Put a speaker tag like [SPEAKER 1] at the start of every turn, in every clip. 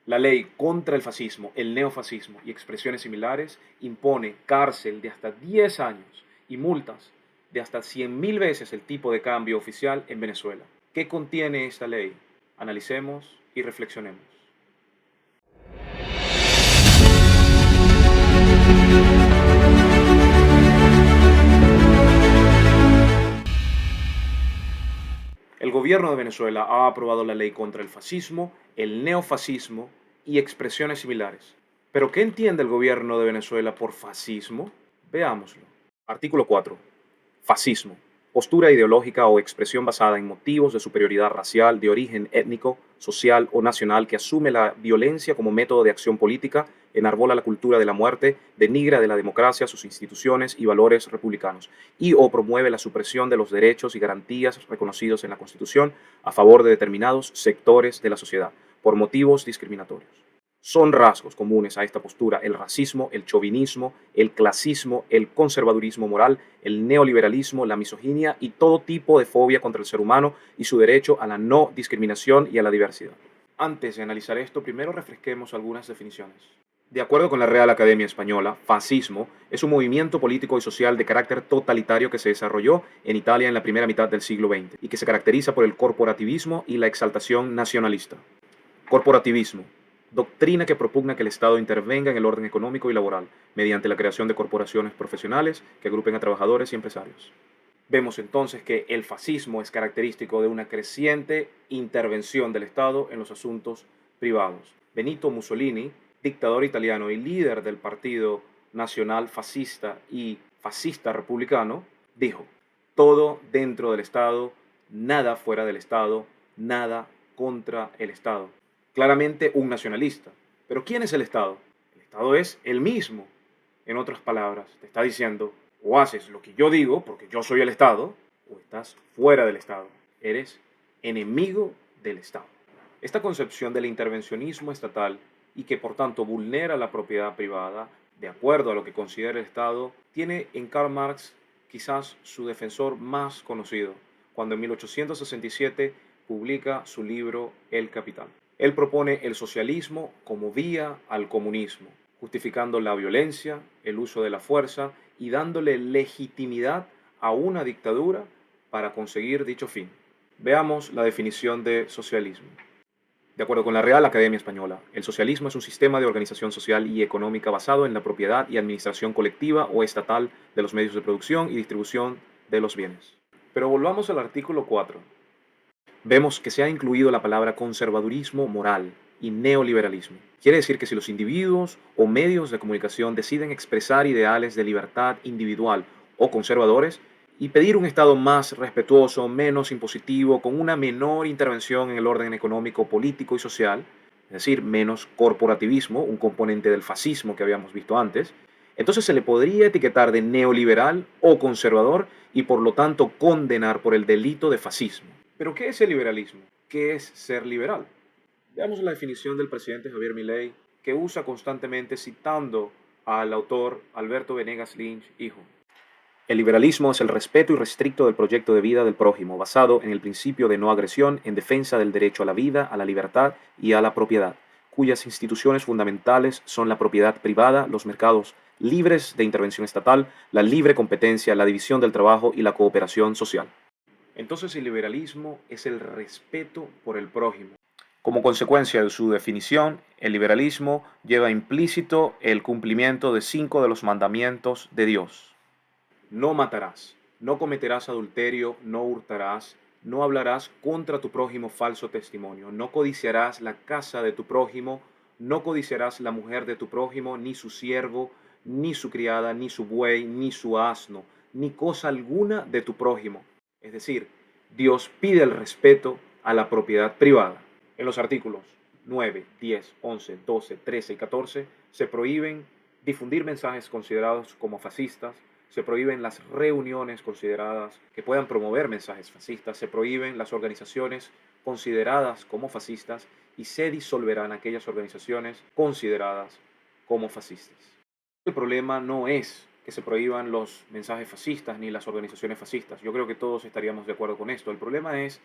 [SPEAKER 1] La ley contra el fascismo, el neofascismo y expresiones similares impone cárcel de hasta 10 años y multas de hasta 100.000 veces el tipo de cambio oficial en Venezuela. ¿Qué contiene esta ley? Analicemos y reflexionemos. El gobierno de Venezuela ha aprobado la ley contra el fascismo, el neofascismo y expresiones similares. ¿Pero qué entiende el gobierno de Venezuela por fascismo? Veámoslo. Artículo 4. Fascismo. Postura ideológica o expresión basada en motivos de superioridad racial, de origen étnico, social o nacional que asume la violencia como método de acción política, enarbola la cultura de la muerte, denigra de la democracia, sus instituciones y valores republicanos, y o promueve la supresión de los derechos y garantías reconocidos en la Constitución a favor de determinados sectores de la sociedad, por motivos discriminatorios. Son rasgos comunes a esta postura el racismo, el chauvinismo, el clasismo, el conservadurismo moral, el neoliberalismo, la misoginia y todo tipo de fobia contra el ser humano y su derecho a la no discriminación y a la diversidad. Antes de analizar esto, primero refresquemos algunas definiciones. De acuerdo con la Real Academia Española, fascismo es un movimiento político y social de carácter totalitario que se desarrolló en Italia en la primera mitad del siglo XX y que se caracteriza por el corporativismo y la exaltación nacionalista. Corporativismo. Doctrina que propugna que el Estado intervenga en el orden económico y laboral, mediante la creación de corporaciones profesionales que agrupen a trabajadores y empresarios. Vemos entonces que el fascismo es característico de una creciente intervención del Estado en los asuntos privados. Benito Mussolini, dictador italiano y líder del Partido Nacional Fascista y Fascista Republicano, dijo: todo dentro del Estado, nada fuera del Estado, nada contra el Estado. Claramente un nacionalista. Pero ¿quién es el Estado? El Estado es el mismo. En otras palabras, te está diciendo: o haces lo que yo digo, porque yo soy el Estado, o estás fuera del Estado. Eres enemigo del Estado. Esta concepción del intervencionismo estatal y que por tanto vulnera la propiedad privada, de acuerdo a lo que considera el Estado, tiene en Karl Marx quizás su defensor más conocido, cuando en 1867 publica su libro El Capital. Él propone el socialismo como vía al comunismo, justificando la violencia, el uso de la fuerza y dándole legitimidad a una dictadura para conseguir dicho fin. Veamos la definición de socialismo. De acuerdo con la Real Academia Española, el socialismo es un sistema de organización social y económica basado en la propiedad y administración colectiva o estatal de los medios de producción y distribución de los bienes. Pero volvamos al artículo 4. Vemos que se ha incluido la palabra conservadurismo moral y neoliberalismo. Quiere decir que si los individuos o medios de comunicación deciden expresar ideales de libertad individual o conservadores y pedir un Estado más respetuoso, menos impositivo, con una menor intervención en el orden económico, político y social, es decir, menos corporativismo, un componente del fascismo que habíamos visto antes, entonces se le podría etiquetar de neoliberal o conservador y por lo tanto condenar por el delito de fascismo. ¿Pero qué es el liberalismo? ¿Qué es ser liberal? Veamos la definición del presidente Javier Milei, que usa constantemente citando al autor Alberto Venegas Lynch, hijo. El liberalismo es el respeto irrestricto del proyecto de vida del prójimo, basado en el principio de no agresión, en defensa del derecho a la vida, a la libertad y a la propiedad, cuyas instituciones fundamentales son la propiedad privada, los mercados libres de intervención estatal, la libre competencia, la división del trabajo y la cooperación social. Entonces el liberalismo es el respeto por el prójimo. Como consecuencia de su definición, el liberalismo lleva implícito el cumplimiento de 5 de los mandamientos de Dios. No matarás, no cometerás adulterio, no hurtarás, no hablarás contra tu prójimo falso testimonio, no codiciarás la casa de tu prójimo, no codiciarás la mujer de tu prójimo, ni su siervo, ni su criada, ni su buey, ni su asno, ni cosa alguna de tu prójimo. Es decir, Dios pide el respeto a la propiedad privada. En los artículos 9, 10, 11, 12, 13 y 14 se prohíben difundir mensajes considerados como fascistas, se prohíben las reuniones consideradas que puedan promover mensajes fascistas, se prohíben las organizaciones consideradas como fascistas y se disolverán aquellas organizaciones consideradas como fascistas. El problema no es que se prohíban los mensajes fascistas ni las organizaciones fascistas. Yo creo que todos estaríamos de acuerdo con esto. El problema es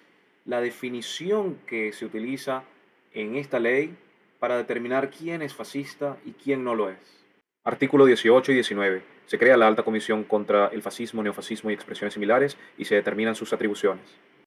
[SPEAKER 1] la definición que se utiliza en esta ley para determinar quién es fascista y quién no lo es. Artículo 18 y 19. Se crea la Alta Comisión contra el Fascismo, Neofascismo y expresiones similares y se determinan sus atribuciones.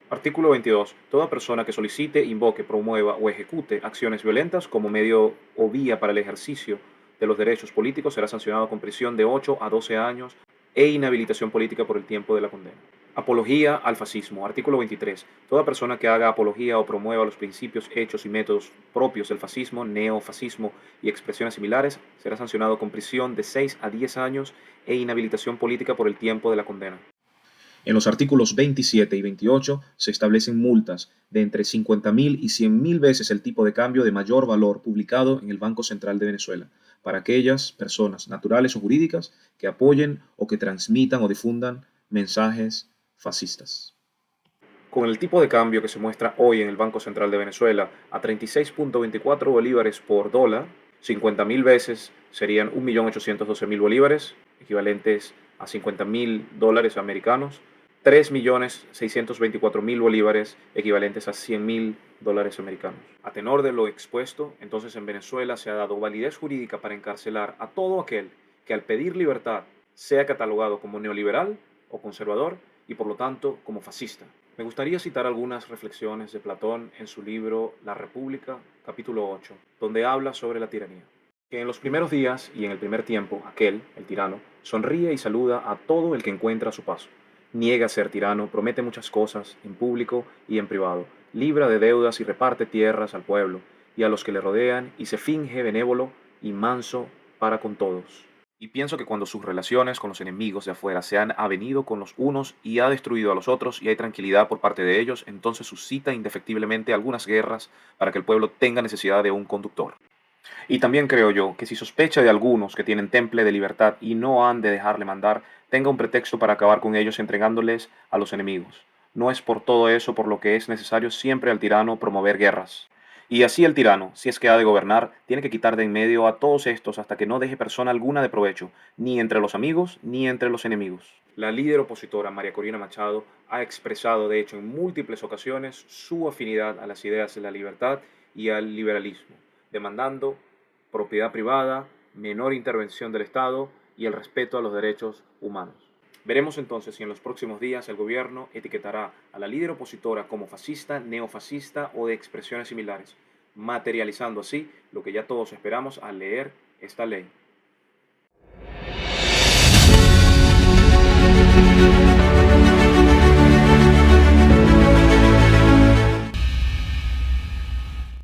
[SPEAKER 1] Artículo 22. Toda persona que solicite, invoque, promueva o ejecute acciones violentas como medio o vía para el ejercicio de los derechos políticos será sancionado con prisión de 8 a 12 años e inhabilitación política por el tiempo de la condena. Apología al fascismo. Artículo 23. Toda persona que haga apología o promueva los principios, hechos y métodos propios del fascismo, neofascismo y expresiones similares será sancionado con prisión de 6 a 10 años e inhabilitación política por el tiempo de la condena. En los artículos 27 y 28 se establecen multas de entre 50.000 y 100.000 veces el tipo de cambio de mayor valor publicado en el Banco Central de Venezuela para aquellas personas naturales o jurídicas que apoyen o que transmitan o difundan mensajes fascistas. Con el tipo de cambio que se muestra hoy en el Banco Central de Venezuela a 36.24 bolívares por dólar, 50.000 veces serían 1.812.000 bolívares, equivalentes a 50.000 dólares americanos, 3.624.000 bolívares, equivalentes a 100.000 dólares americanos. A tenor de lo expuesto, entonces en Venezuela se ha dado validez jurídica para encarcelar a todo aquel que al pedir libertad sea catalogado como neoliberal o conservador y por lo tanto como fascista. Me gustaría citar algunas reflexiones de Platón en su libro La República, capítulo 8, donde habla sobre la tiranía. Que en los primeros días y en el primer tiempo, aquel, el tirano, sonríe y saluda a todo el que encuentra a su paso. Niega ser tirano, promete muchas cosas, en público y en privado, libra de deudas y reparte tierras al pueblo y a los que le rodean y se finge benévolo y manso para con todos. Y pienso que cuando sus relaciones con los enemigos de afuera se han avenido con los unos y ha destruido a los otros y hay tranquilidad por parte de ellos, entonces suscita indefectiblemente algunas guerras para que el pueblo tenga necesidad de un conductor. Y también creo yo que si sospecha de algunos que tienen temple de libertad y no han de dejarle mandar, tenga un pretexto para acabar con ellos entregándoles a los enemigos. No es por todo eso por lo que es necesario siempre al tirano promover guerras. Y así el tirano, si es que ha de gobernar, tiene que quitar de en medio a todos estos hasta que no deje persona alguna de provecho, ni entre los amigos ni entre los enemigos. La líder opositora María Corina Machado ha expresado, de hecho, en múltiples ocasiones su afinidad a las ideas de la libertad y al liberalismo, demandando propiedad privada, menor intervención del Estado y el respeto a los derechos humanos. Veremos entonces si en los próximos días el gobierno etiquetará a la líder opositora como fascista, neofascista o de expresiones similares, materializando así lo que ya todos esperamos al leer esta ley.